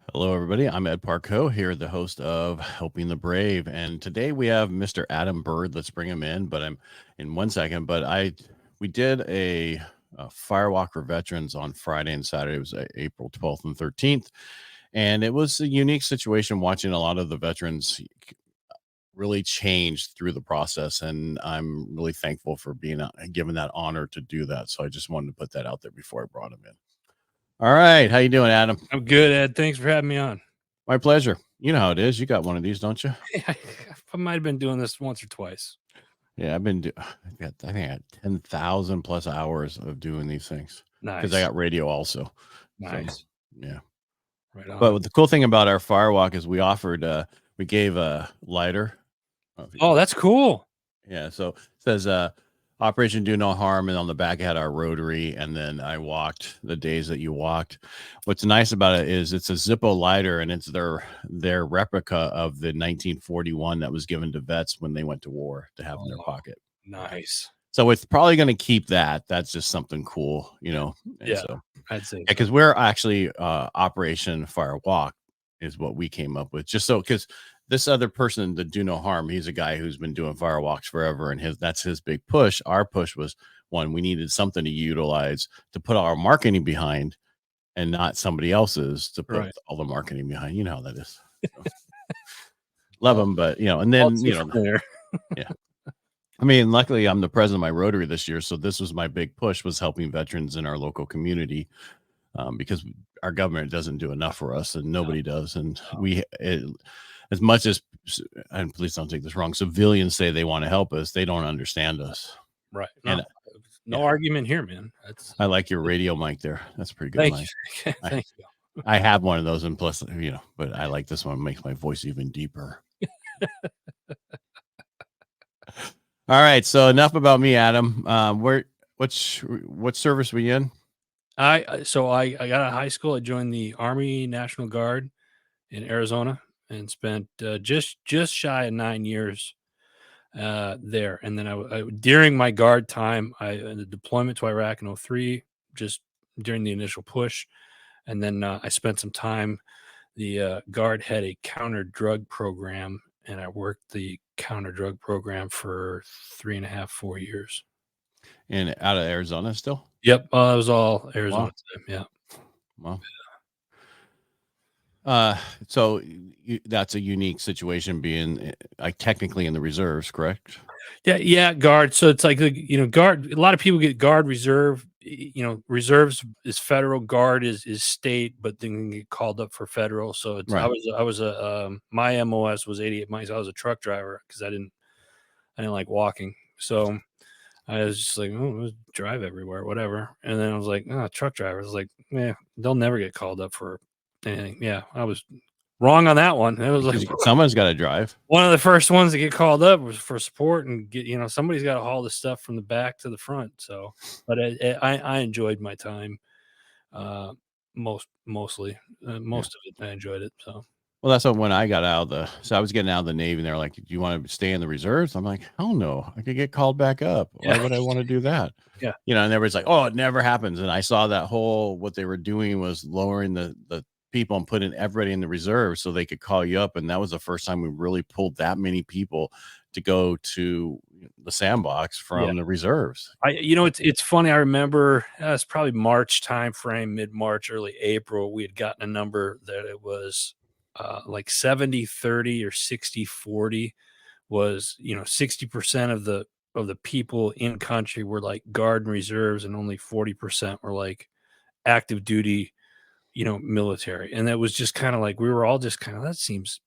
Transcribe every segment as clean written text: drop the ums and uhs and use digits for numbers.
Hello, everybody. I'm Ed Parcaut here, the host of Helping the Brave, and today we have Mr. Adam Bird. Let's bring him in, but I'm in 1 second. We did a firewalk for veterans on Friday and Saturday. It was April 12th and 13th, and it was a unique situation watching a lot of the veterans really change through the process, and I'm really thankful for being given that honor to do that. So I just wanted to put that out there before I brought him in. All right, how you doing, Adam? I'm good, Ed. Thanks for having me on. My pleasure. You know how it is. You got one of these, don't you? I might have been doing this once or twice. Yeah, I think I got 10,000 plus hours of doing these things because I Nice. got radio also. So, Nice. yeah. Right But on. the cool thing about our firewalk is we gave a lighter. Oh, that's cool. Yeah. So it says, Operation Do No Harm. And on the back, it had our rotary. And then I walked the days that you walked. What's nice about it is it's a Zippo lighter, and it's their replica of the 1941 that was given to vets when they went to war to have in their pocket. Nice. So it's probably going to keep that. That's just something cool, you know? And Yeah, so, I'd say because we're actually Operation Firewalk is what we came up with. Just so, because this other person, the Do No Harm, he's a guy who's been doing firewalks forever, and that's his big push. Our push was one, we needed something to utilize to put our marketing behind, and not somebody else's to put all the marketing behind. You know how that is. So, love them, but and then yeah. I mean, luckily, I'm the president of my Rotary this year, so this was my big push, was helping veterans in our local community, because our government doesn't do enough for us, and nobody does. And as much as, and please don't take this wrong, civilians say they want to help us, they don't understand us. Right. No argument here, man. I like your radio mic there. That's a pretty good mic. Thank you. I have one of those, and plus, but I like this one. It makes my voice even deeper. All right, so enough about me, Adam. What service were you in? I got out of high school. I joined the Army National Guard in Arizona and spent just shy of 9 years there. And then I during my guard time, the deployment to Iraq in 2003, just during the initial push, and then I spent some time. The guard had a counter drug program, and I worked the counter drug program for 3.5, 4 years. And out of Arizona still? Yep, it was all Arizona time. Yeah. Well, so that's a unique situation, being like technically in the reserves, correct? Yeah, guard. So it's like guard. A lot of people get guard, reserve. Reserves is federal, guard is state, but then get called up for federal. So it's Right. I was a my MOS was 88 miles. I was a truck driver because I didn't like walking. So I was just like, oh, let's drive everywhere, whatever. And then I was like, oh, truck driver. I was like, yeah, they'll never get called up for anything. Yeah, I was wrong on that one. It was like someone's got to drive. One of the first ones to get called up was for support and get, somebody's got to haul the stuff from the back to the front. So, but I enjoyed my time. Mostly, most of it, I enjoyed it. So. Well, that's when I got out of so I was getting out of the Navy, and they're like, "Do you want to stay in the reserves?" I'm like, "Hell no, I could get called back up. Why would I want to do that?" Yeah. And everybody's like, "Oh, it never happens." And I saw that what they were doing was lowering the people and putting everybody in the reserves so they could call you up. And that was the first time we really pulled that many people to go to the sandbox from the reserves. It's funny. I remember it's probably March timeframe, mid-March, early April. We had gotten a number that it was like 70-30 or 60-40 was, 60% of the people in country were like guard and reserves, and only 40% were like active duty, military. And that was just kind of like, we were all just kind of, that seems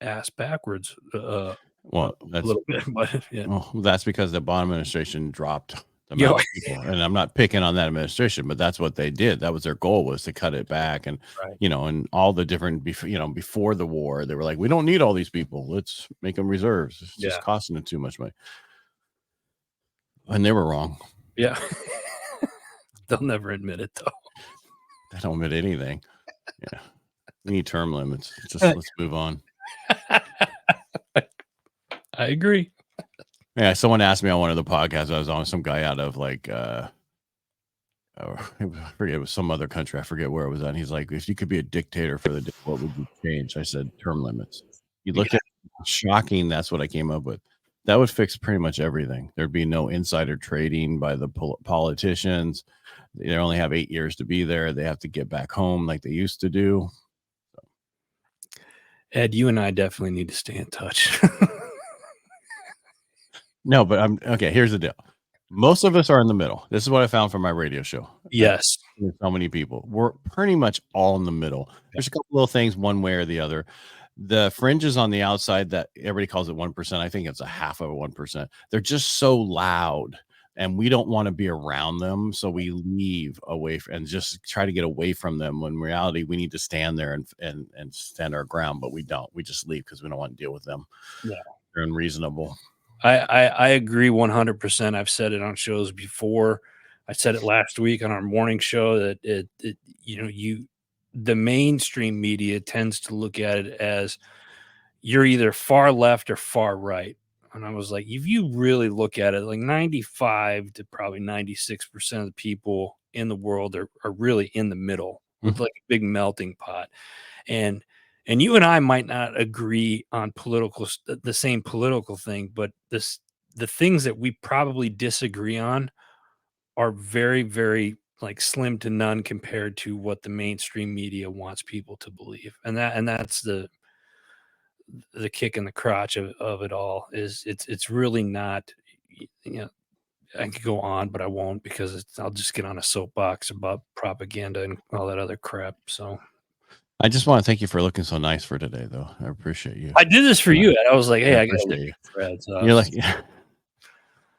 ass backwards. Well, a little bit, but yeah. Well, that's because the Obama administration dropped the amount of people. And I'm not picking on that administration, but that's what they did. That was their goal, was to cut it back. And, and all the different, before the war, they were like, we don't need all these people. Let's make them reserves. It's just costing them too much money. And they were wrong. Yeah. They'll never admit it, though. They don't admit anything. Yeah. We need term limits. Let's move on. I agree. Yeah, someone asked me on one of the podcasts I was on, some guy out of like I forget, it was some other country. I forget where it was at. And he's like, if you could be a dictator for the day, what would you change? I said, term limits. He looked Yeah. at it, shocking. That's what I came up with. That would fix pretty much everything. There'd be no insider trading by the politicians. They only have 8 years to be there. They have to get back home like they used to do. Ed, you and I definitely need to stay in touch. No, but I'm okay. Here's the deal. Most of us are in the middle. This is what I found from my radio show. Yes. There's so many people. We're pretty much all in the middle. There's a couple little things one way or the other. The fringes on the outside that everybody calls it 1%. I think it's a half of a 1%. They're just so loud and we don't want to be around them. So we leave away and just try to get away from them. When in reality, we need to stand there and stand our ground, but we don't. We just leave because we don't want to deal with them. Yeah. They're unreasonable. I agree 100%. I've said it on shows before. I said it last week on our morning show that the mainstream media tends to look at it as you're either far left or far right. And I was like, if you really look at it, like 95 to probably 96% of the people in the world are really in the middle with like a big melting pot. And you and I might not agree on the same political thing, but the things that we probably disagree on are very, very like slim to none compared to what the mainstream media wants people to believe. And that's the kick in the crotch of it all. Is it's really not, I could go on, but I won't because I'll just get on a soapbox about propaganda and all that other crap. So I just want to thank you for looking so nice for today, though. I appreciate you. I did this for you, Ed. I was like, I hey, I got to appreciate look you. at Fred's. You're like,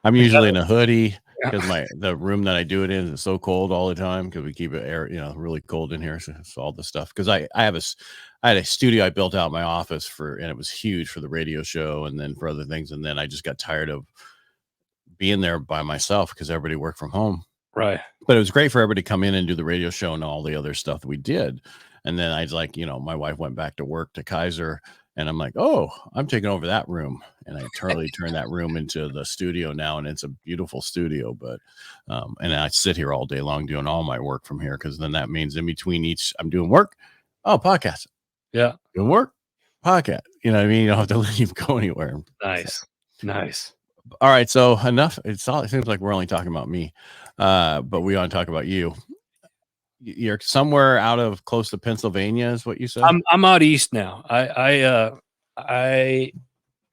I'm usually in a hoodie Yeah. because the room that I do it in is so cold all the time because we keep it air, really cold in here. So all the stuff because I had a studio I built out in my office and it was huge for the radio show and then for other things. And then I just got tired of being there by myself because everybody worked from home. Right. But it was great for everybody to come in and do the radio show and all the other stuff that we did. And then I was like, my wife went back to work to Kaiser and I'm like, oh, I'm taking over that room. And I totally turned that room into the studio now. And it's a beautiful studio. But, and I sit here all day long doing all my work from here. Cause then that means in between each, I'm doing work. Oh, podcast. Yeah. Doing work. Podcast. You know what I mean? You don't have to leave, go anywhere. Nice. Nice. All right. So enough. It seems like we're only talking about me. But we want to talk about you. You're somewhere out of close to Pennsylvania, is what you said? I'm out east now. I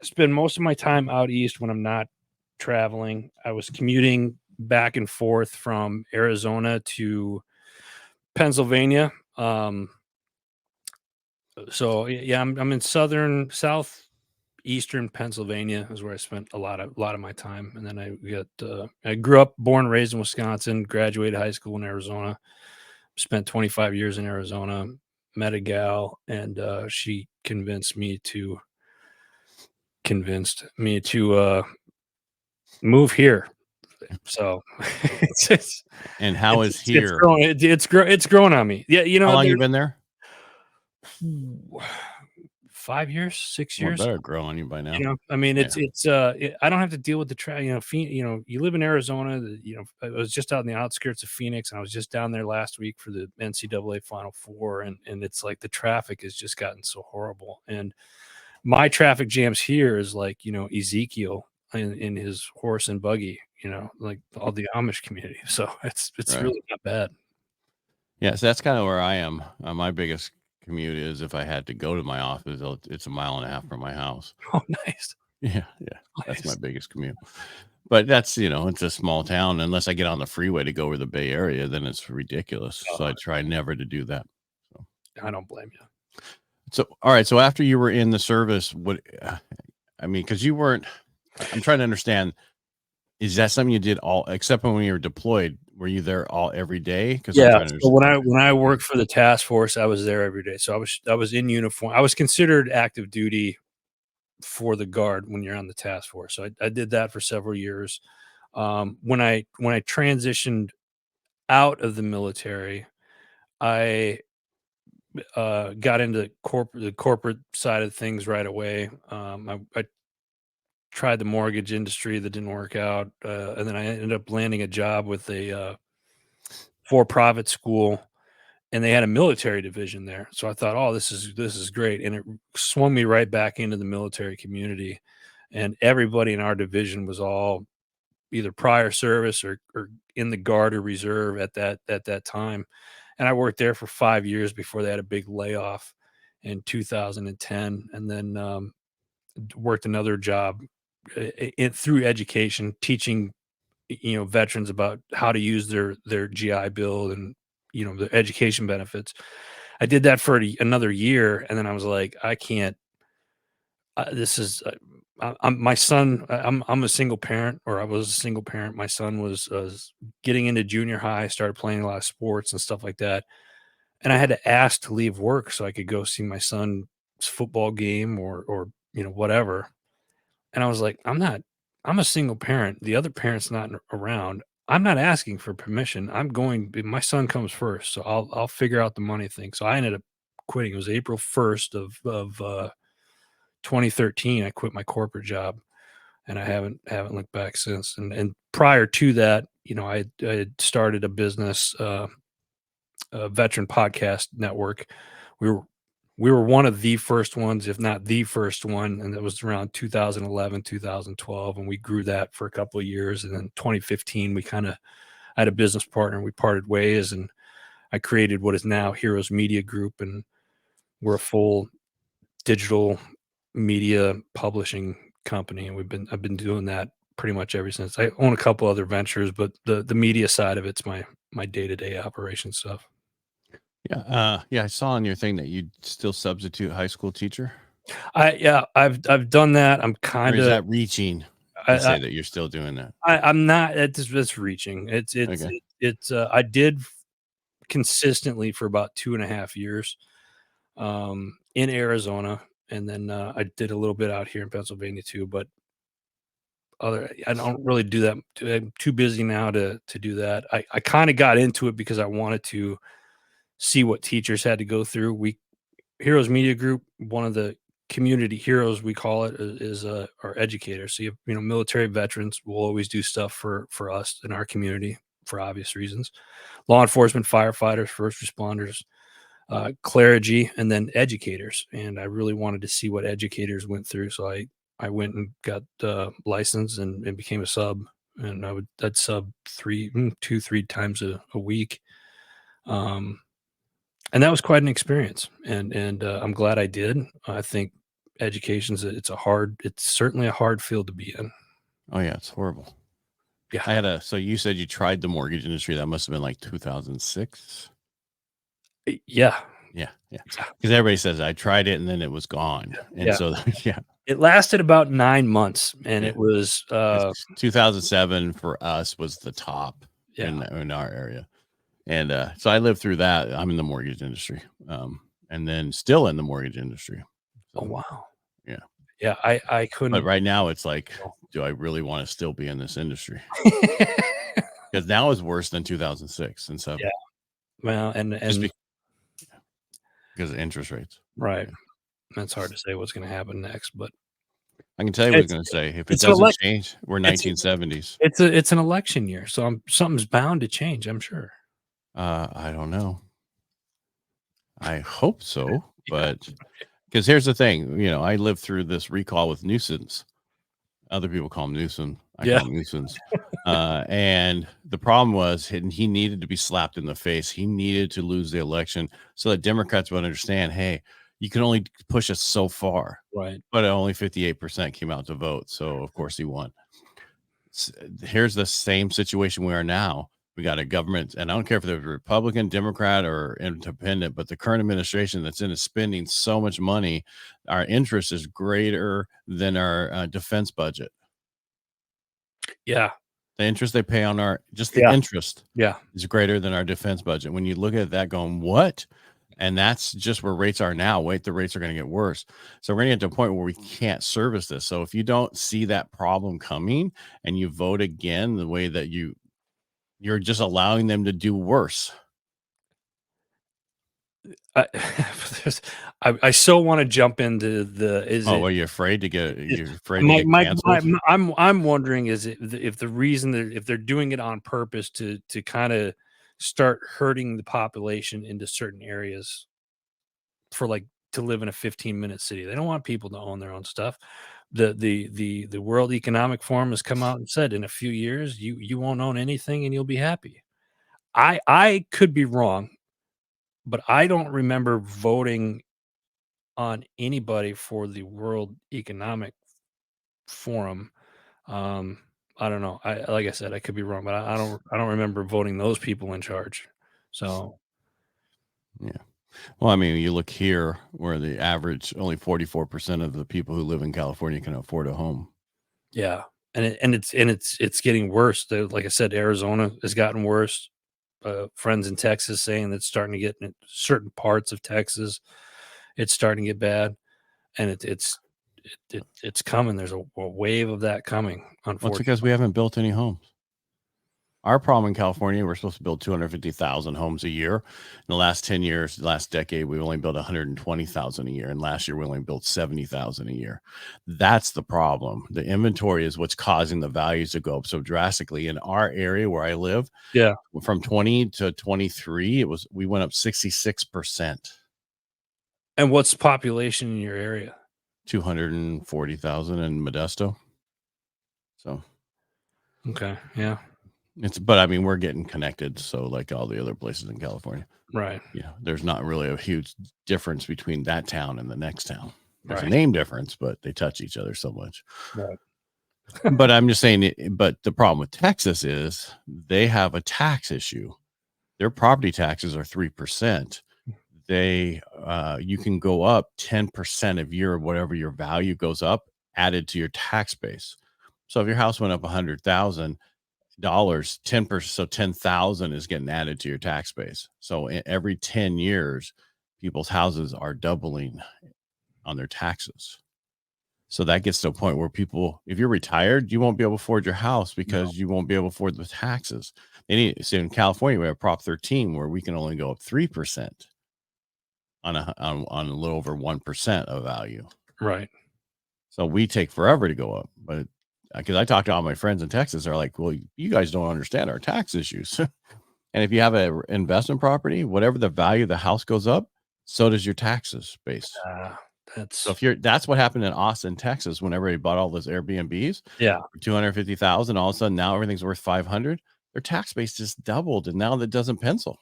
spend most of my time out east when I'm not traveling. I was commuting back and forth from Arizona to Pennsylvania. So yeah, I'm in southeastern Pennsylvania is where I spent a lot of my time. And then I grew up, born and raised in Wisconsin, graduated high school in Arizona, spent 25 years in Arizona, met a gal, and she convinced me to move here. So and how is it's here? it's growing on me. Yeah, How long you been there? 5 years, 6 years. Better grow on you by now. I mean, I don't have to deal with the you live in Arizona. I was just out in the outskirts of Phoenix, and I was just down there last week for the NCAA Final Four, and it's like the traffic has just gotten so horrible. And my traffic jams here is like Ezekiel in his horse and buggy, like all the Amish community. So it's Right. really not bad. Yeah, so that's kind of where I am. My biggest commute is if I had to go to my office, it's 1.5 miles from my house. Oh, nice. Yeah, Nice. that's my biggest commute. But that's it's a small town. Unless I get on the freeway to go over the Bay Area, then it's ridiculous. So I try never to do that. So I don't blame you. So all right. So after you were in the service, because you weren't. I'm trying to understand. Is that something you did except when you were deployed? Were you there every day? Yeah. So when I worked for the task force, I was there every day. So I was in uniform. I was considered active duty for the Guard when you're on the task force. So I did that for several years. When I transitioned out of the military, I got into the corporate side of things right away. I tried the mortgage industry that didn't work out, and then I ended up landing a job with a for-profit school, and they had a military division there. So I thought, "Oh, this is great," and it swung me right back into the military community, and everybody in our division was all either prior service or in the Guard or Reserve at that time, and I worked there for 5 years before they had a big layoff in 2010, and then, worked another job, through education, teaching veterans about how to use their GI Bill and the education benefits. I did that for another year, and then I was like, I can't. This is I'm my son. I'm a single parent, or I was a single parent. My son was getting into junior high, started playing a lot of sports and stuff like that, and I had to ask to leave work so I could go see my son's football game or whatever. And I was like, I'm a single parent. The other parent's not around. I'm not asking for permission. My son comes first. So I'll figure out the money thing. So I ended up quitting. It was April 1st of 2013. I quit my corporate job, and I haven't looked back since. And prior to that, I had started a business, a veteran podcast network. We were we were one of the first ones, if not the first one, and that was around 2011, 2012, and we grew that for a couple of years. And then 2015, we kind of had a business partner, and we parted ways, and I created what is now Heroes Media Group, and we're a full digital media publishing company, and I've been doing that pretty much ever since. I own a couple other ventures, but the media side of it's my day-to-day operation stuff. Yeah, I saw on your thing that you still substitute high school teacher. Yeah, I've done that. I'm Or kind is of that reaching to I, say that you're still doing that? I'm not. It's reaching. Okay. I did consistently for about 2.5 years, in Arizona, and then I did a little bit out here in Pennsylvania too. But I don't really do that. I'm too busy now to do that. I kind of got into it because I wanted to see what teachers had to go through. Heroes Media Group, one of the community heroes we call it, is our educators. So military veterans will always do stuff for us in our community for obvious reasons. Law enforcement, firefighters, first responders, clergy, and then educators. And I really wanted to see what educators went through, so I went and got licensed and became a sub. And I'd sub 3 times a week. And that was quite an experience, and I'm glad I did. I think it's certainly a hard field to be in. Oh yeah, it's horrible. Yeah. So you said you tried the mortgage industry. That must have been like 2006. Yeah. Yeah, yeah. Yeah. Because everybody says I tried it and then it was gone. And Yeah. so yeah, It lasted about 9 months, and yeah. it was, 2007 for us was the top yeah. in our area. And so I lived through that. I'm in the mortgage industry. And then still in the mortgage industry. Oh, So wow. yeah. Yeah, I But couldn't. right now it's like, do I really want to still be in this industry? Because now is worse than 2006 and 7. Yeah. Well, Just and because of interest rates. right. Yeah. That's hard to say what's gonna happen next, but I can tell you what I was it's going to say. If it it's an doesn't elec change, we're it's 1970s. it's an election year, so something's bound to change, I'm sure. I don't know. I hope so, Yeah. but because here's the thing, I lived through this recall with nuisance. Other people call him Newsom. I Yeah. call him nuisance. And the problem was he needed to be slapped in the face. He needed to lose the election so that Democrats would understand, hey, you can only push us so far. Right. But only 58% came out to vote. So, of course, he won. Here's the same situation we are now. We got a government, and I don't care if they're Republican, Democrat, or independent, but the current administration that's in is spending so much money. Our interest is greater than our defense budget. Yeah. The interest they pay on the Yeah. interest Yeah. is greater than our defense budget. When you look at that going, what? And that's just where rates are now. Wait, the rates are going to get worse. So we're going to get to a point where we can't service this. So if you don't see that problem coming and you vote again the way that you're just allowing them to do worse. I I so wanna jump into the is Oh, it are you afraid to get my canceled? I'm wondering, is it if the reason if they're doing it on purpose to kinda start herding the population into certain areas for like to live in a 15-minute city. They don't want people to own their own stuff. The World Economic Forum has come out and said in a few years you won't own anything and you'll be happy. I could be wrong, but I don't remember voting on anybody for the World Economic Forum. Um, I don't know. I like I said, I could be wrong, but I don't remember voting those people in charge. So Yeah. Well, I mean, you look here where the average only 44% of the people who live in California can afford a home. yeah, and it's getting worse. Like I said, Arizona has gotten worse. Friends in Texas saying that it's starting to get in certain parts of Texas, it's starting to get bad, and it's coming. There's a wave of that coming. Well, it's Unfortunately, because we haven't built any homes. Our problem in California, we're supposed to build 250,000 homes a year. In the last 10 years, last decade, we only built 120,000 a year. And last year, we only built 70,000 a year. That's the problem. The inventory is what's causing the values to go up so drastically. In our area where I live, yeah. from 20 to 23, we went up 66%, And what's the population in your area? 240,000 in Modesto. So Okay, yeah, but I mean, we're getting connected. So like all the other places in California. right, Yeah, there's not really a huge difference between that town and the next town. There's a right, name difference, but they touch each other so much. right. But I'm just saying, but the problem with Texas is they have a tax issue. Their property taxes are 3%. You can go up 10% of whatever your value goes up added to your tax base. So if your house went up $100,000, 10%, so 10,000 is getting added to your tax base. So every 10 years, people's houses are doubling on their taxes. So that gets to a point where people, if you're retired, you won't be able to afford your house because you won't be able to afford the taxes. So in California, we have Prop 13 where we can only go up 3% on a little over 1% of value. Right. So we take forever to go up, but because I talk to all my friends in Texas, they're like, well, you guys don't understand our tax issues. And if you have an investment property, whatever the value of the house goes up, so does your taxes base. So That's that's what happened in Austin, Texas, when everybody bought all those Airbnbs yeah, for 250,000, all of a sudden now everything's worth 500. Their tax base just doubled, and now that doesn't pencil.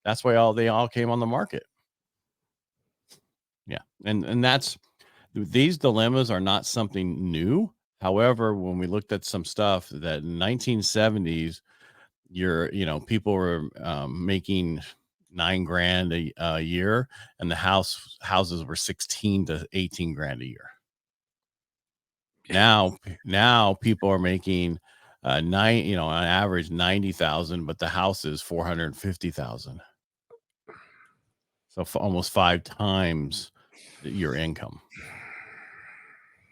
That's why they all came on the market. Yeah, and these dilemmas are not something new. However, when we looked at some stuff that in 1970s, people were making $9,000 a year, and the houses were 16 to 18 grand a year. yeah. Now people are making on average 90,000, but the house is 450,000. So for almost 5 times your income.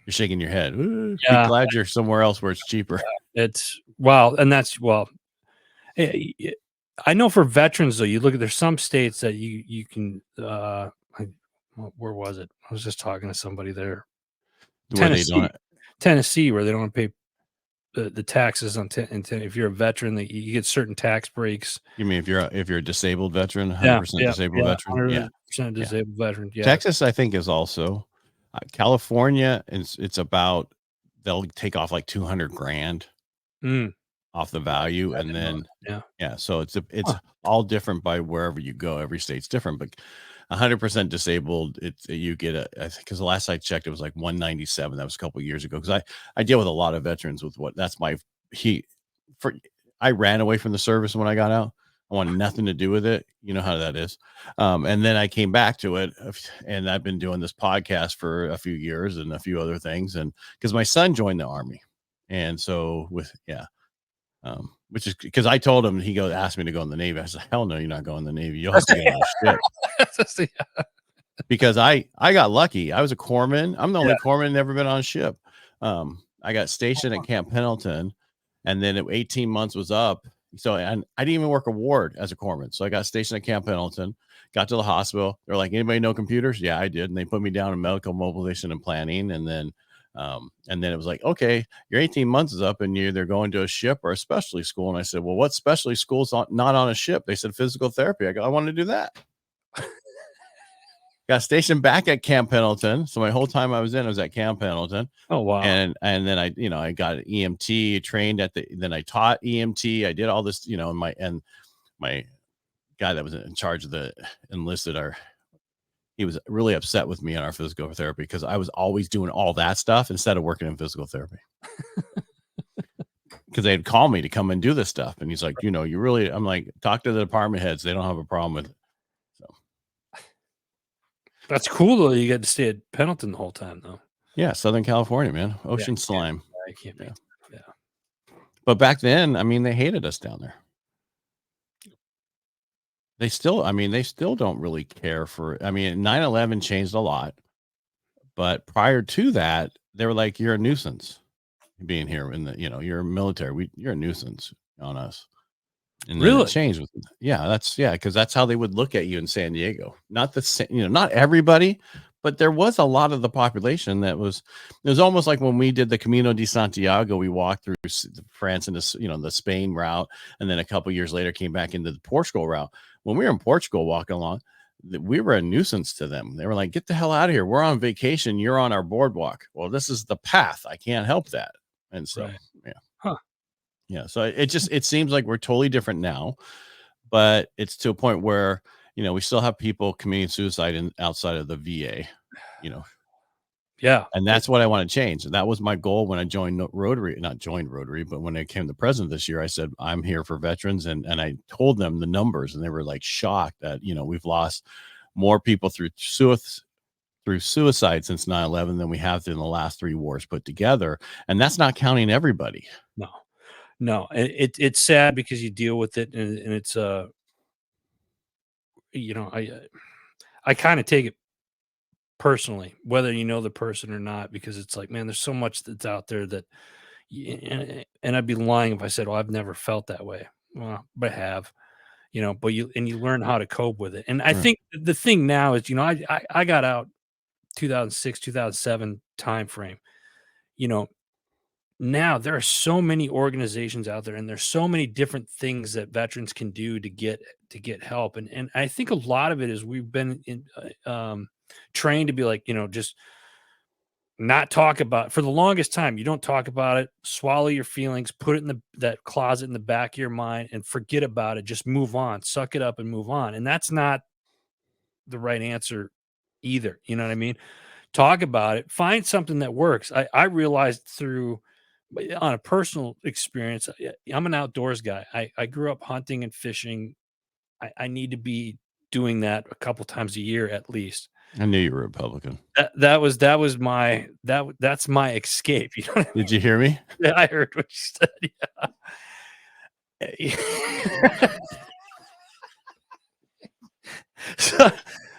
You're shaking your head. Ooh, be Yeah, glad you're somewhere else where it's cheaper. it's well, and that's well, eh, eh, I know for veterans, though, you look at there's some states that you can, where was it? I was just talking to somebody there. Where they Tennessee. don't. Tennessee, where they don't pay the taxes on if you're a veteran, that you get certain tax breaks. You mean if you're a disabled veteran, Yeah, 100% yeah, disabled yeah, veteran? Yeah. 100% Yeah. disabled veteran, yeah. Texas, I think, is also California. It's about they'll take off like 200 grand Mm, off the value, I and didn't know then that, yeah. yeah, so it's Huh, all different by wherever you go. Every state's different, but 100% disabled, you get I think because the last I checked, it was like 197. That was a couple of years ago. Because I deal with a lot of veterans with that's my he for I ran away from the service when I got out. I wanted nothing to do with it. You know how that is. And then I came back to it, and I've been doing this podcast for a few years and a few other things, and because my son joined the army, and so which is because I told him, asked me to go in the Navy. I said, hell no, you're not going in the Navy. You'll have to get on a ship. Because I got lucky. I was a corpsman. I'm the Yeah, only corpsman never been on a ship. I got stationed at Camp Pendleton, and then 18 months was up. So and I didn't even work a ward as a corpsman. So I got stationed at Camp Pendleton, got to the hospital. They're like, anybody know computers? Yeah, I did. And they put me down in medical mobilization and planning. And then And then it was like, okay, your 18 months is up and you're either going to a ship or a specialty school. And I said, well, what specialty school's not on a ship? They said physical therapy. I go, I want to do that. Got stationed back at Camp Pendleton. So my whole time I was at Camp Pendleton. Oh, wow. And then I got an EMT, trained then I taught EMT. I did all this, and my guy that was in charge of the enlisted, he was really upset with me on our physical therapy because I was always doing all that stuff instead of working in physical therapy. Because they'd call me to come and do this stuff. And he's like, I'm like, talk to the department heads. They don't have a problem with it. So That's cool though. You get to stay at Pendleton the whole time though. yeah, Southern California, man. Ocean Yeah, slime. I can't make yeah. But back then, I mean, they hated us down there. They still don't really care for, 9/11 changed a lot. But prior to that, they were like, you're a nuisance being here in the, you're military. You're a nuisance on us. And then Really? it changed with, because that's how they would look at you in San Diego. Not the same, not everybody, but there was a lot of the population it was almost like when we did the Camino de Santiago, we walked through France and the Spain route, and then a couple years later came back into the Portugal route. When we were in Portugal walking along, we were a nuisance to them. They were like, get the hell out of here. We're on vacation. You're on our boardwalk. Well, this is the path. I can't help that. And so, Right. yeah. Huh. Yeah. So it seems like we're totally different now, but it's to a point where, we still have people committing suicide outside of the VA, Yeah. and that's what I want to change. And that was my goal when I joined Rotary, not joined Rotary, but when I became the president this year, I said, I'm here for veterans. And I told them the numbers, and they were like shocked that, we've lost more people through suicide since 9/11 than we have in the last 3 wars put together. And that's not counting everybody. No. It's sad because you deal with it and it's I kind of take it personally, whether you know the person or not, because it's like, man, there's so much that's out there that, and I'd be lying if I said, "Oh, I've never felt that way." Well, but I have, but you learn how to cope with it. And I think the thing now is, I got out 2006, 2007 time frame. Now there are so many organizations out there, and there's so many different things that veterans can do to get help. And I think a lot of it is we've been trained to be like, just not talk about for the longest time. You don't talk about it, swallow your feelings, put it in that closet in the back of your mind and forget about it. Just move on, suck it up and move on. And that's not the right answer either. You know what I mean? Talk about it, find something that works. I realized on a personal experience, I'm an outdoors guy. I grew up hunting and fishing. I need to be doing that a couple times a year at least. I knew you were a Republican. That's my escape. You know what I mean? Did you hear me? Yeah, I heard what you said. Yeah.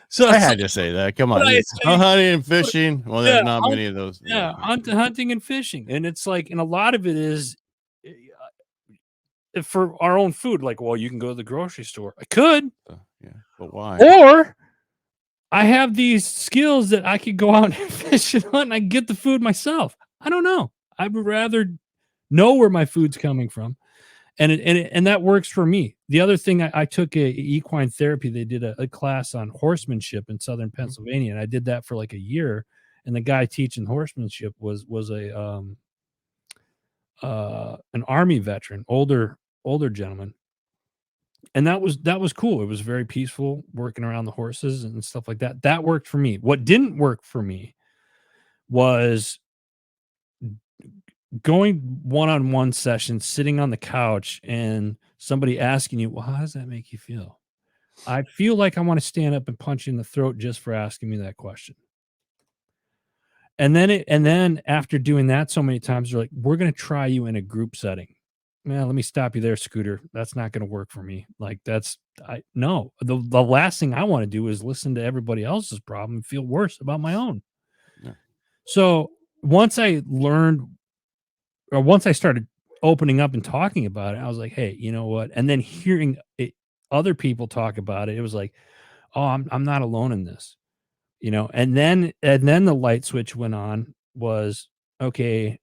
so I had to say that. Come on. Hunting and fishing. Well, there's not many of those. Yeah, hunting and fishing. And it's like, and a lot of it is for our own food. Like, well, you can go to the grocery store. I could. Yeah, but why? Or I have these skills that I could go out and fish and hunt and I get the food myself. I don't know. I would rather know where my food's coming from. And that works for me. The other thing, I took a equine therapy. They did a class on horsemanship in Southern Pennsylvania. And I did that for like a year. And the guy teaching horsemanship was an Army veteran, older gentleman. And that was cool. It was very peaceful working around the horses and stuff like that. That worked for me. What didn't work for me was going one-on-one sessions, sitting on the couch and somebody asking you, well, how does that make you feel? I feel like I want to stand up and punch you in the throat just for asking me that question. And then after doing that so many times, they're like, we're going to try you in a group setting. Let me stop you there, Scooter. That's not going to work for me. Like no, the last thing I want to do is listen to everybody else's problem and feel worse about my own. Yeah. So once I started opening up and talking about it, I was like, hey, you know what? And then hearing other people talk about it, it was like, oh, I'm not alone in this, and then the light switch went on was okay,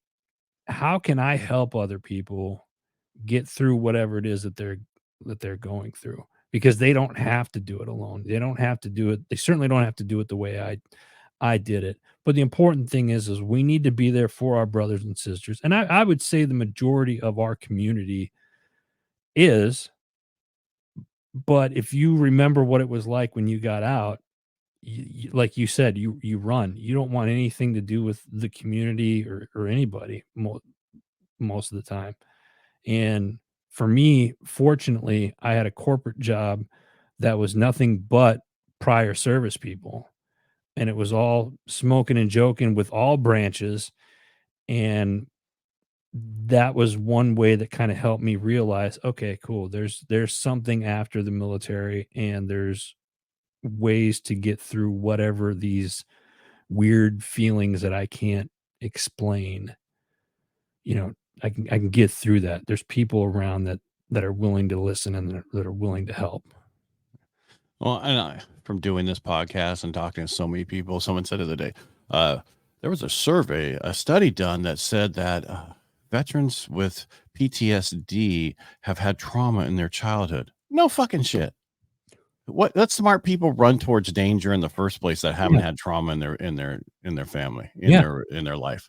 how can I help other people get through whatever it is that they're going through? Because they don't have to do it alone. They don't have to do it. They certainly don't have to do it the way I did it. But the important thing is we need to be there for our brothers and sisters. And I would say the majority of our community is, but if you remember what it was like when you got out, like you said, you run. You don't want anything to do with the community or anybody most of the time. And for me, fortunately, I had a corporate job that was nothing but prior service people. And it was all smoking and joking with all branches. And that was one way that kind of helped me realize, okay, cool. There's something after the military, and there's ways to get through whatever these weird feelings that I can't explain. You know, I can get through that. There's people around that are willing to listen and that are willing to help. Well, and from doing this podcast and talking to so many people, someone said the other day, uh, there was a survey, a study done that said that veterans with PTSD have had trauma in their childhood. No fucking shit. What? Let smart people run towards danger in the first place that haven't Yeah. had trauma in their family Yeah. in their life.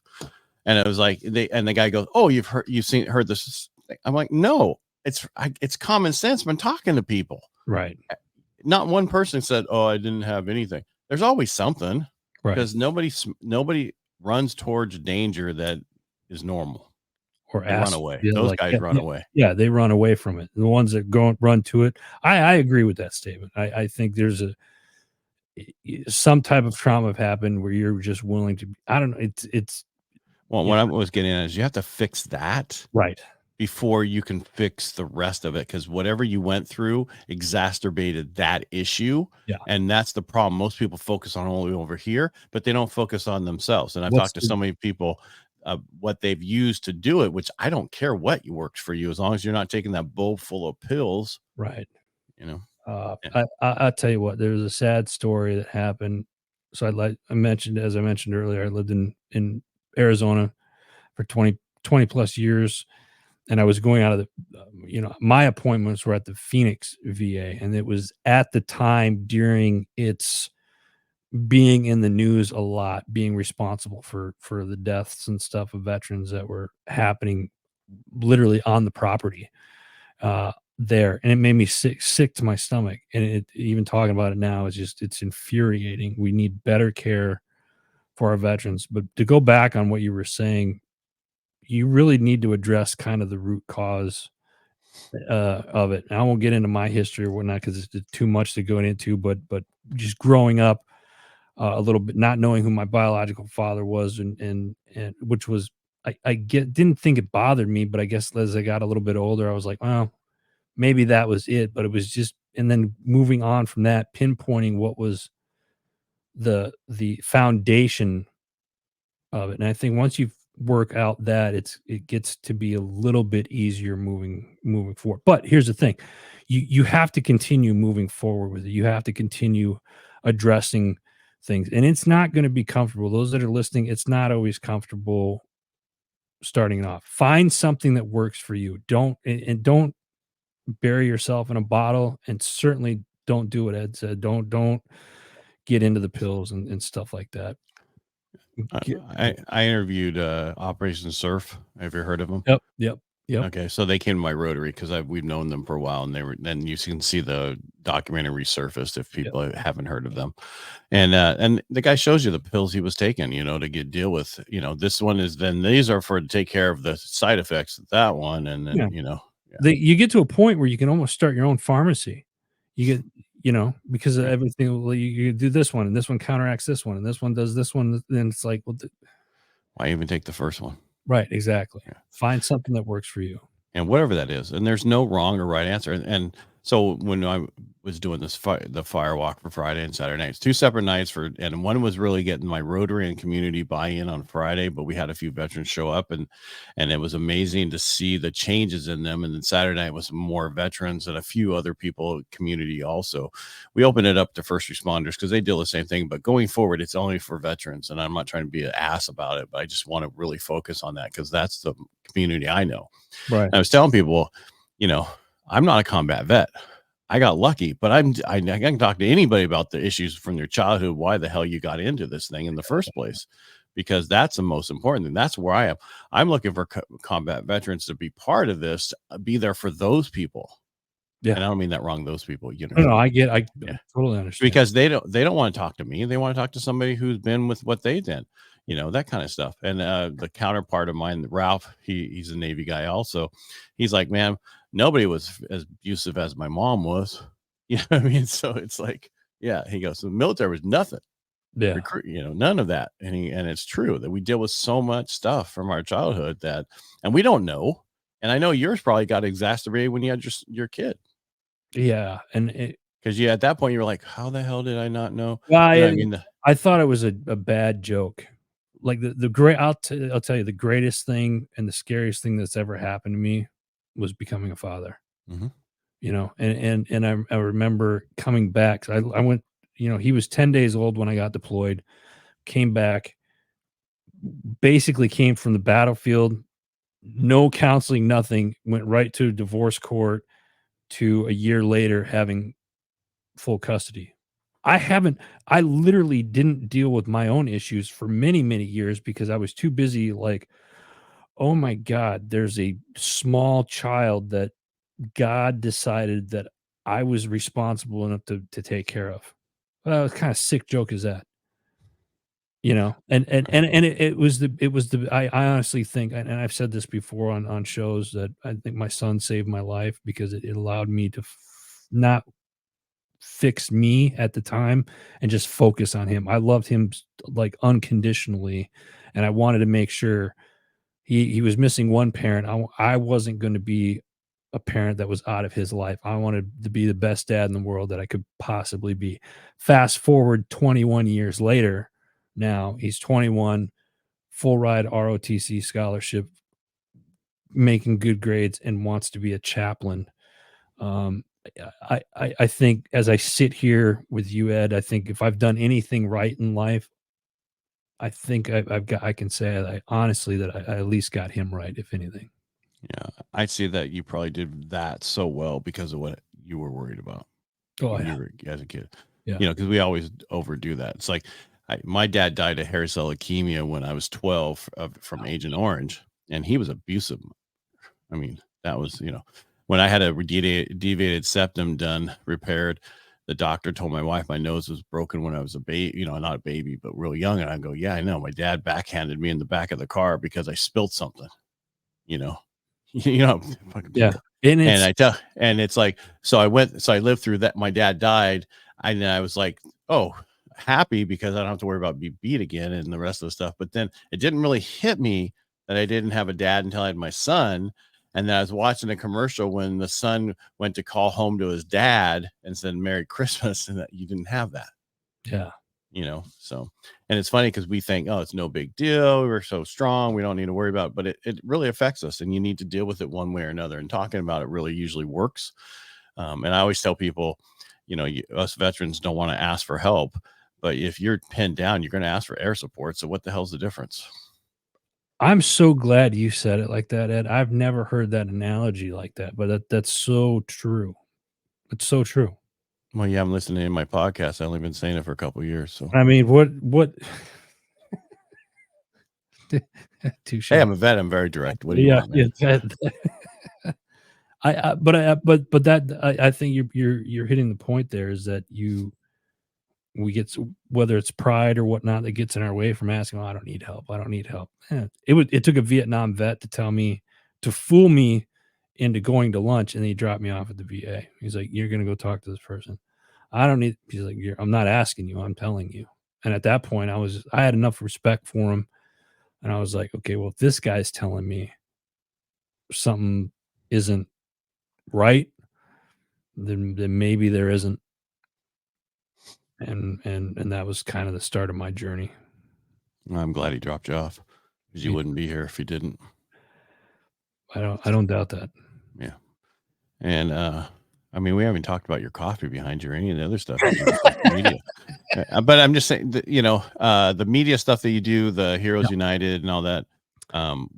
And it was like the guy goes, "Oh, heard this." I'm like, "No, it's common sense. Been talking to people. Right. Not one person said, "Oh, I didn't have anything." There's always something, Right. because nobody runs towards danger that is normal. Or They run ask, away. yeah, Those like, guys yeah, run yeah, away. yeah, they run away from it. The ones that go run to it, I agree with that statement. I think there's some type of trauma have happened where you're just willing to. I don't know. It's Well, you know, what I was getting at is you have to fix that right. before you can fix the rest of it, because whatever you went through exacerbated that issue. Yeah. And that's the problem. Most people focus on only over here, but they don't focus on themselves. And I've What's talked to the so many people, what they've used to do it, which I don't care what works for you, as long as you're not taking that bowl full of pills, right? you know. Yeah. I'll tell you what. There's a sad story that happened. So as I mentioned earlier, I lived in Arizona for 20 plus years, and I was going out of my appointments were at the Phoenix VA, and it was at the time during its being in the news a lot, being responsible for the deaths and stuff of veterans that were happening literally on the property there, and it made me sick to my stomach. And even talking about it now is it's infuriating. We need better care for our veterans. But to go back on what you were saying, you really need to address kind of the root cause of it. And I won't get into my history or whatnot because it's too much to go into. But just growing up a little bit, not knowing who my biological father was, and which was didn't think it bothered me, but I guess as I got a little bit older, I was like, well, maybe that was it. But it was just, and then moving on from that, pinpointing what was the foundation of it. And I think once you work out that, it gets to be a little bit easier moving forward. But here's the thing. You have to continue moving forward with it. You have to continue addressing things. And it's not going to be comfortable. Those that are listening, it's not always comfortable starting off. Find something that works for you. Don't bury yourself in a bottle, and certainly don't do what Ed said. Don't get into the pills and stuff like that. Get, I interviewed Operation Surf. Have you heard of them? yep, yep, yep, Okay, so they came to my Rotary because we've known them for a while, and they were. Then you can see the documentary resurfaced if yep. people haven't heard of them. And the guy shows you the pills he was taking, to deal with. This one is, then these are for to take care of the side effects of that one, and then Yeah. yeah. You get to a point where you can almost start your own pharmacy. You get, because of Right. everything. Well, you do this one, and this one counteracts this one, and this one does this one. Then it's like, well, Why even take the first one? right, exactly. Yeah. Find something that works for you. And whatever that is, and there's no wrong or right answer. And So when I was doing the fire walk for Friday and Saturday nights, 2 separate nights and one was really getting my Rotary and community buy-in on Friday, but we had a few veterans show up and it was amazing to see the changes in them. And then Saturday night was more veterans and a few other people, community also. We opened it up to first responders because they deal the same thing, but going forward, it's only for veterans. And I'm not trying to be an ass about it, but I just want to really focus on that because that's the community I know. Right. And I was telling people, you know, I'm not a combat vet. I got lucky, but I can talk to anybody about the issues from your childhood, why the hell you got into this thing in the first place, because that's the most important thing. That's where I am. I'm looking for combat veterans to be part of this, be there for those people. Yeah. And I don't mean that wrong. Those people, you know, No, I yeah, totally understand. because they don't want to talk to me. They want to talk to somebody who's been with what they did, you know, that kind of stuff. And the counterpart of mine, Ralph, he's a Navy guy also. He's like, man, nobody was as abusive as my mom was. You know what I mean? So it's like, yeah, he goes, the military was nothing. Yeah. You know, none of that. And it's true that we deal with so much stuff from our childhood and we don't know. And I know yours probably got exacerbated when you had your kid. Yeah, and it Because at that point you were like, how the hell did I not know? well, You know what I mean? I thought it was a bad joke. Like, the great I'll tell you the greatest thing and the scariest thing that's ever happened to me was becoming a father, Mhm. you know? And I remember coming back. I went, you know, he was 10 days old when I got deployed, came back, basically came from the battlefield, no counseling, nothing, went right to divorce court to a year later having full custody. I literally didn't deal with my own issues for many, many years because I was too busy like, "Oh my god, there's a small child that God decided that I was responsible enough to take care of." Well, what kinda sick joke is that? You know? And it was the I honestly think, and I've said this before on shows, that I think my son saved my life because it allowed me to not fix me at the time and just focus on him. I loved him like unconditionally, and I wanted to make sure he was missing one parent. I wasn't going to be a parent that was out of his life. I wanted to be the best dad in the world that I could possibly be. Fast forward 21 years later, now he's 21, full ride ROTC scholarship, making good grades, and wants to be a chaplain. um, I think as I sit here with you, Ed, I think if I've done anything right in life, I think I can say I honestly that I at least got him right, if anything. Yeah, I'd say that you probably did that so well because of what you were worried about Oh, when yeah. you were as a kid. Yeah. You know, because we always overdo that. It's like my dad died of hair cell leukemia when I was 12 from Agent Orange, and he was abusive. I mean, that was, you know, when I had a deviated septum done, repaired, the doctor told my wife my nose was broken when I was a baby, you know, not a baby, but real young. And I go, yeah, I know. My dad backhanded me in the back of the car because I spilled something, you know, you know, fucking Yeah. people. And And it's and it's like, so I lived through that. My dad died. And I was like, oh, happy because I don't have to worry about being beat again and the rest of the stuff. But then it didn't really hit me that I didn't have a dad until I had my son. And then I was watching a commercial when the son went to call home to his dad and said, Merry Christmas, and that you didn't have that, yeah. you know. So and it's funny because we think, oh, it's no big deal, we're so strong, we don't need to worry about it. But it really affects us and you need to deal with it one way or another, and talking about it really usually works. And I always tell people, you know, us veterans don't want to ask for help, but if you're pinned down, you're going to ask for air support. So what the hell's the difference? I'm so glad you said it like that, Ed. I've never heard that analogy like that, but that's so true. It's so true. Well, you haven't listened to any of my podcasts. I've only been saying it for a couple of years. So I mean, what hey, touche. I'm a vet. I'm very direct. What do you Yeah, want, yeah, man? but but that I think you're hitting the point there is that we get whether it's pride or whatnot that gets in our way from asking, "Oh, I don't need help. I don't need help." It took a Vietnam vet to tell me to fool me into going to lunch, and then he dropped me off at the VA. He's like, "You're gonna go talk to this person." I don't need. He's like, I'm not asking you. I'm telling you. And at that point, I had enough respect for him, and I was like, okay, well, if this guy's telling me something isn't right, then maybe there isn't. And that was kind of the start of my journey. I'm glad he dropped you off because you Me wouldn't be here if he didn't. I don't doubt that. Yeah. And I mean, we haven't talked about your coffee behind you or any of the other stuff you do with social media. But I'm just saying that, the media stuff that you do, the Heroes Yeah. United and all that.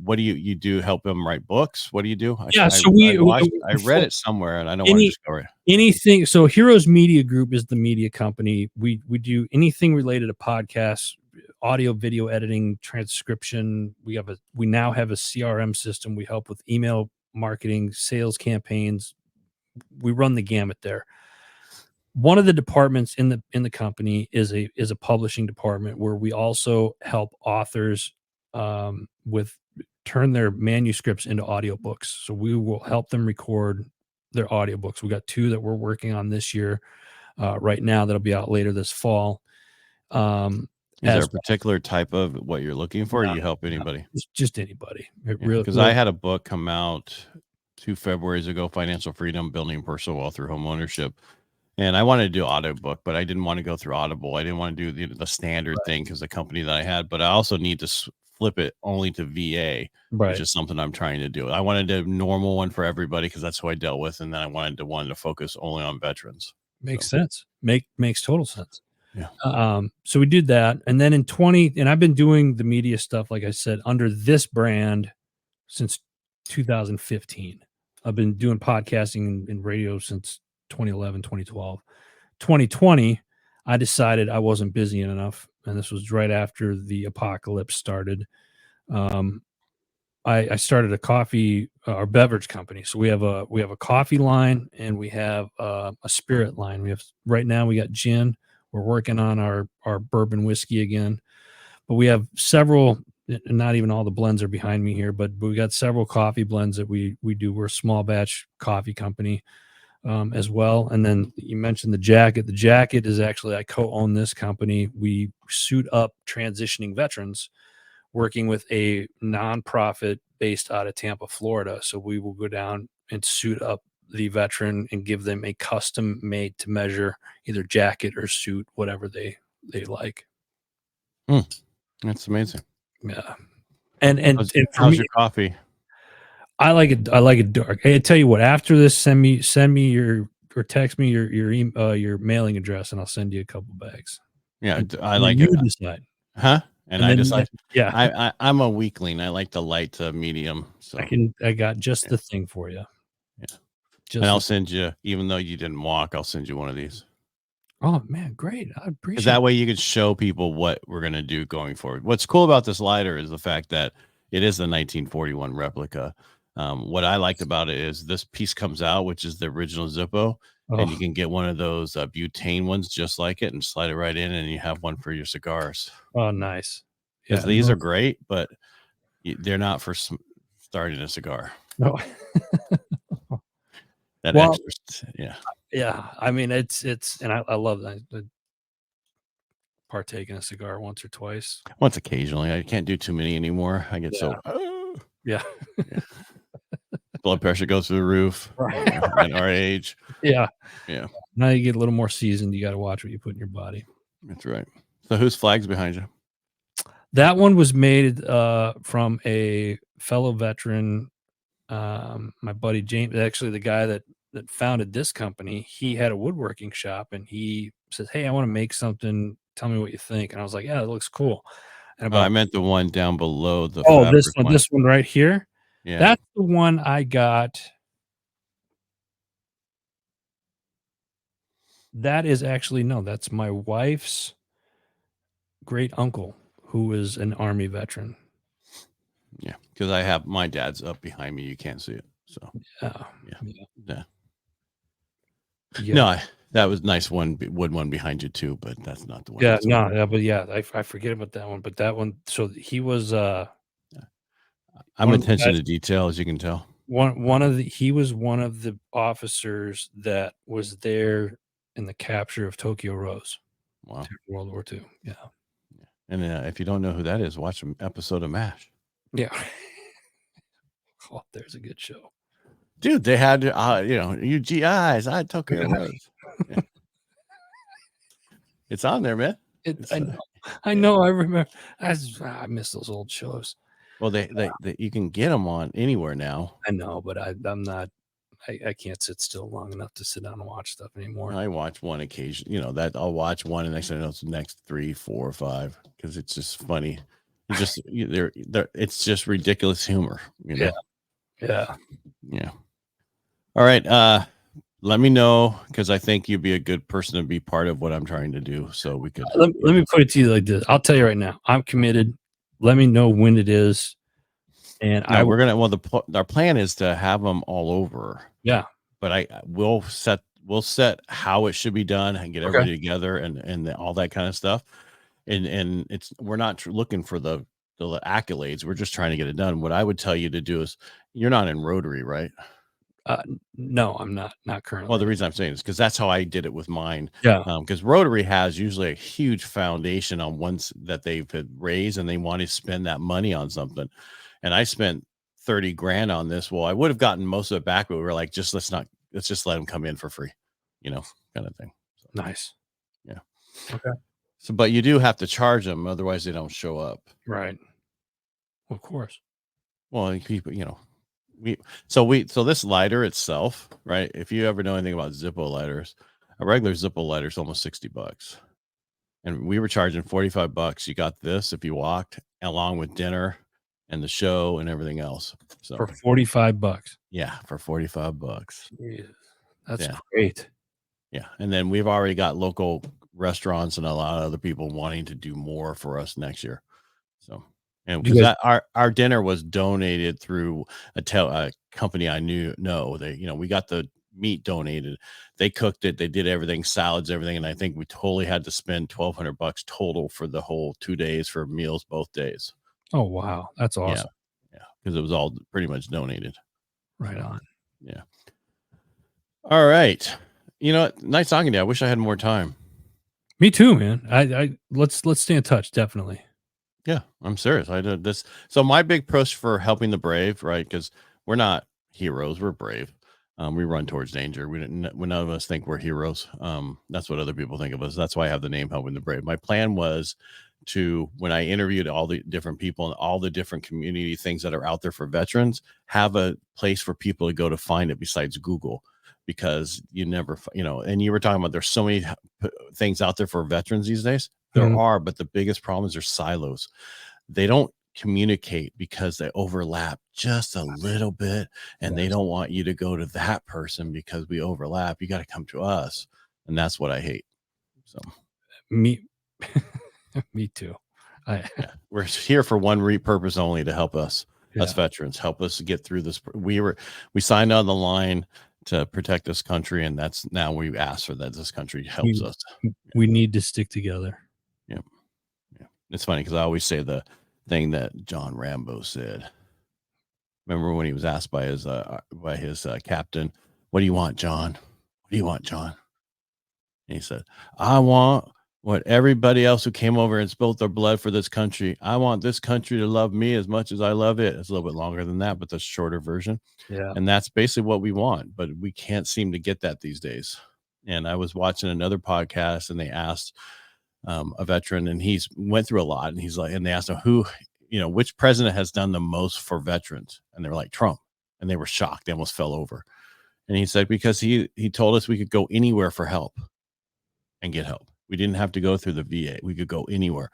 What do you do? Help them write books? What do you do? Yeah, so I read it somewhere, and I don't want to any just go right. anything. So Heroes Media Group is the media company. We do anything related to podcasts, audio, video editing, transcription. We now have a CRM system. We help with email marketing, sales campaigns. We run the gamut there. One of the departments in the company is a publishing department where we also help authors with turn their manuscripts into audiobooks. So we will help them record their audiobooks. We got 2 that we're working on this year right now that'll be out later this fall. Is there a As particular type of what you're looking for? Or no, you help no, anybody? just anybody. It Yeah, because I really had a book come out 2 Februarys ago, Financial Freedom, Building Personal Wealth Through Homeownership. And I wanted to do audiobook, but I didn't want to go through Audible. I didn't want to do the standard thing because the company that I had, but I also need to flip it only to VA, which right. is something I'm trying to do. I wanted a normal one for everybody because that's who I dealt with. And then I wanted to focus only on veterans. Makes So, sense. Makes total sense. yeah. So we did that, and then and I've been doing the media stuff, like I said, under this brand since 2015. I've been doing podcasting and radio since 2011, 2012. 2020, I decided I wasn't busy enough, and this was right after the apocalypse started. Um, I started a coffee or beverage company. So we have a coffee line and we have a spirit line. Right now we got gin. We're working on our bourbon whiskey again, but we have several. Not even all the blends are behind me here, but we got several coffee blends that we do. We're a small batch coffee company as well. And then you mentioned the jacket. The jacket is actually I co-own this company. We suit up transitioning veterans working with a nonprofit based out of Tampa, Florida. So we will go down and suit up the veteran and give them a custom made to measure either jacket or suit, whatever they like. That's amazing. Yeah. And for How's me, your coffee? I like it. I like it dark. Hey, I tell you what, after this, send me your or text me your mailing address and I'll send you a couple bags. Yeah, And I then like you it. decide. Huh? And And I then decide yeah, I'm a weakling. I like the light to medium. So I got just yeah, the thing for you. yeah. And Just I'll the send you, even though you didn't walk, I'll send you one of these. Oh man, great. I Because appreciate that way you can show people what we're gonna do going forward. What's cool about this lighter is the fact that it is the 1941 replica. What I liked about it is this piece comes out, which is the original Zippo, and you Oh, can get one of those butane ones just like it and slide it right in, and you have one for your cigars. oh, nice. Because Yeah, these are great, but they're not for starting a cigar. no. That Well, extra, yeah. yeah, I mean, it's and I love that. I partake in a cigar once or twice. Once occasionally, I can't do too many anymore. I get Yeah, so yeah. yeah. Blood pressure goes through the roof. Right, At our age, yeah. yeah, Now you get a little more seasoned, you gotta watch what you put in your body. that's right. So whose flag's behind you? That one was made, from a fellow veteran, my buddy James actually, the guy that founded this company, he had a woodworking shop, and he says, "Hey, I wanna make something. Tell me what you think." And I was like, "Yeah, it looks cool." And Oh, I about meant the one down below the Oh, fabric one. this one right here? Yeah. That's the one I got. That is actually no, that's my wife's great uncle who is an Army veteran. Yeah. Because I have my dad's up behind me. You can't see it. So Yeah, yeah. yeah, Yeah. yeah, No, that was nice wood one behind you too, but that's not the one yeah, that's no, yeah, but yeah, I forget about that one, but that one so he was, yeah. I'm one of the attention guys to detail, as you can tell. one of the he was one of the officers that was there in the capture of Tokyo Rose Wow. during World War II. Yeah. Yeah. And if you don't know who that is, watch an episode of MASH. Yeah. Oh, there's a good show. Dude, they had, UGIs. I took care of those. Yeah. It's on there, man. I Yeah. know. I know. I remember. I miss those old shows. Well, you can get them on anywhere now. I know, but I'm not. I can't sit still long enough to sit down and watch stuff anymore. I watch one occasion, that I'll watch one, and next thing I know, it's the next 3, 4, or 5 because it's just funny. It's just ridiculous humor, Yeah. Yeah. Yeah. All right. Let me know because I think you'd be a good person to be part of what I'm trying to do. So we could. Let me put it to you like this. I'll tell you right now. I'm committed. Let me know when it is, and I No, will. we're gonna. Well, our plan is to have them all over. Yeah. But we'll set how it should be done and get Okay. everybody together and all that kind of stuff. And we're not looking for the accolades. We're just trying to get it done. What I would tell you to do is, you're not in Rotary, right? No, I'm not. Not Well, currently. the reason I'm saying is because that's how I did it with mine. Yeah. Because Rotary has usually a huge foundation on ones that they've raised, and they want to spend that money on something. And I spent 30 grand on this. Well, I would have gotten most of it back, but we were like, let's just let them come in for free, kind of thing. So, Nice. yeah. Okay. So, but you do have to charge them, otherwise they don't show up. Right. Of course. Well, people, so this lighter itself, right? If you ever know anything about Zippo lighters, a regular Zippo lighter is almost $60. And we were charging $45. You got this if you walked, along with dinner and the show and everything else. So For $45. yeah, for $45. Jesus, that's Yeah. great. Yeah. And then we've already got local restaurants and a lot of other people wanting to do more for us next year. So, and You because guys, our dinner was donated through a company I know. We got the meat donated. They cooked it. They did everything, salads, everything. And I think we totally had to spend $1,200 total for the whole 2 days for meals both days. oh wow, that's Yeah. awesome. Yeah. Because it was all pretty much donated. Right on. Yeah. All right. Nice talking to you. I wish I had more time. Me too, man. Let's stay in touch, definitely. Yeah, I'm serious. I did this. So my big push for helping the brave, right? Because we're not heroes, we're brave. We run towards danger. None of us think we're heroes. That's what other people think of us. That's why I have the name Helping the Brave. My plan was when I interviewed all the different people and all the different community things that are out there for veterans, have a place for people to go to find it besides Google, because you never, and you were talking about there's so many things out there for veterans these days. There Mhm. are, but the biggest problem is there's silos. They don't communicate because they overlap just a little bit, and they Yes. don't want you to go to that person because we overlap. You got to come to us, and that's what I hate. So Me me too. yeah, we're here for one purpose only: to help us Yeah. veterans, help us get through this. We signed on the line to protect this country, and that's now we ask for that. This country helps us. We need to stick together. Yeah. Yeah. It's funny because I always say the thing that John Rambo said. Remember when he was asked by his captain, "What do you want, John? What do you want, John?" And he said, "I want what everybody else who came over and spilled their blood for this country. I want this country to love me as much as I love it." It's a little bit longer than that, but the shorter version. Yeah. And that's basically what we want, but we can't seem to get that these days. And I was watching another podcast, and they asked a veteran, and he's went through a lot, and he's like, and they asked him which president has done the most for veterans, and they were like, Trump. And they were shocked. They almost fell over. And he said, because he told us we could go anywhere for help and get help. We didn't have to go through the VA. We could go anywhere.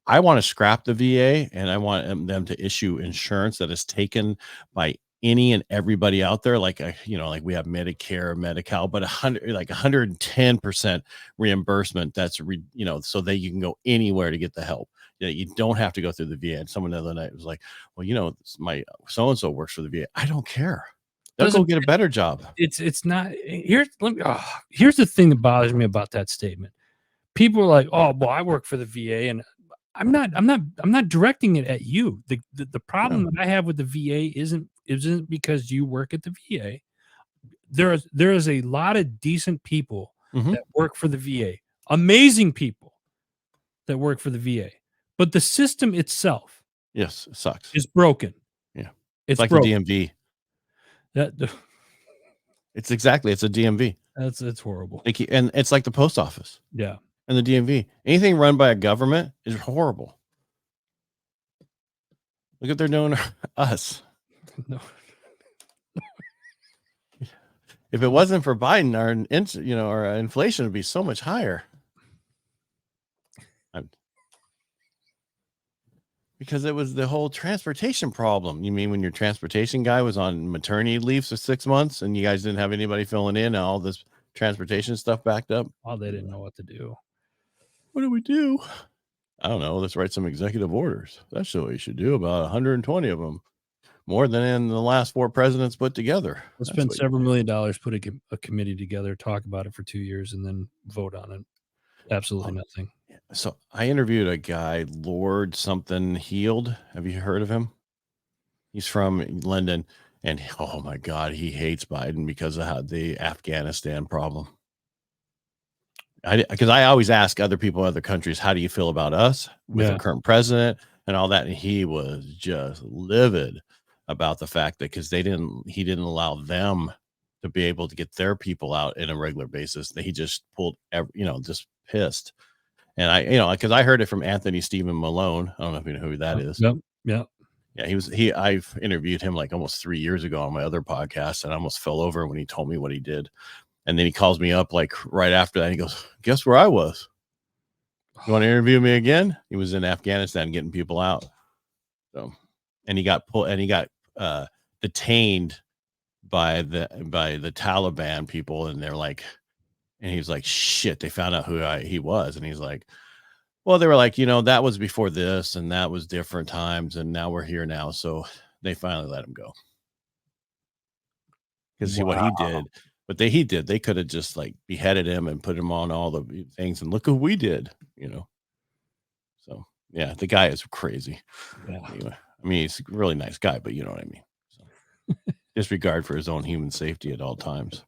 I want to scrap the VA, and I want them to issue insurance that is taken by any and everybody out there. Like, like we have Medicare, Medi-Cal, but 110% reimbursement. That's, so that you can go anywhere to get the help. You don't have to go through the VA. And someone the other night was like, well, my so-and-so works for the VA. I don't care. They'll go get a better job. It's not here's here's the thing that bothers me about that statement. People are like, "Oh, well, I work for the VA," and I'm not directing it at you. The problem that I have with the VA isn't because you work at the VA. There is a lot of decent people that work for the VA. Amazing people that work for the VA. But the system itself, yes, it sucks. is broken. Yeah. It's like broken. the DMV. That It's a DMV. It's horrible. And it's like the post office Yeah. and the DMV. Anything run by a government is horrible. Look what they're doing to us. No. If it wasn't for Biden, our inflation would be so much higher. Because it was the whole transportation problem. You mean when your transportation guy was on maternity leave for 6 months and you guys didn't have anybody filling in and all this transportation stuff backed up? Oh, they didn't know what to do. What do we do? I don't know. Let's write some executive orders. That's what we should do. About 120 of them, more than in the last 4 presidents put together. We'll spend several $1 million, put a committee together, talk about it for 2 years, and then vote on it. Absolutely nothing. So I interviewed a guy, Lord something Healed. Have you heard of him? He's from London, and oh my God, he hates Biden because of how the Afghanistan problem. Because I always ask other people in other countries, how do you feel about us with the current president and all that? And he was just livid about the fact that because he didn't allow them to be able to get their people out in a regular basis. That he just pulled, just pissed. And because I heard it from Anthony Stephen Malone. I don't know if you know who that is. Yep. Yeah. Yeah, I've interviewed him like almost 3 years ago on my other podcast, and I almost fell over when he told me what he did. And then he calls me up like right after that. And he goes, "Guess where I was? You want to interview me again?" He was in Afghanistan getting people out. So, and he got detained by the Taliban people, and they're like, and he's like, "Shit!" They found out who he was, and he's like, "Well, they were like, that was before this, and that was different times, and now we're here now." So they finally let him go. Because see what he did, they could have just like beheaded him and put him on all the things, and look who we did, So yeah, the guy is crazy. Yeah. Anyway, I mean, he's a really nice guy, but you know what I mean. So disregard for his own human safety at all times.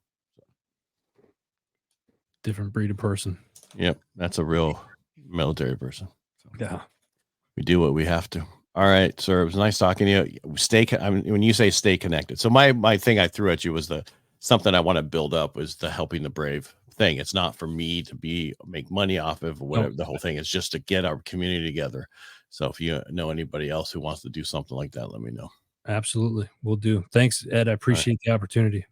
Different breed of person. Yep, that's a real military person. So yeah, we do what we have to. All right, sir. It was nice talking to you. When you say stay connected, so my thing I threw at you was something I want to build up was the helping the brave thing. It's not for me to make money off of whatever. Nope. The whole thing is just to get our community together. So if you know anybody else who wants to do something like that, let me know. Absolutely, we'll do. Thanks, Ed. I appreciate the opportunity.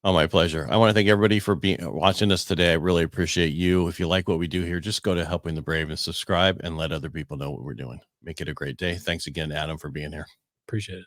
Oh, my pleasure. I want to thank everybody for watching us today. I really appreciate you. If you like what we do here, just go to Helping the Brave and subscribe and let other people know what we're doing. Make it a great day. Thanks again, Adam, for being here. Appreciate it.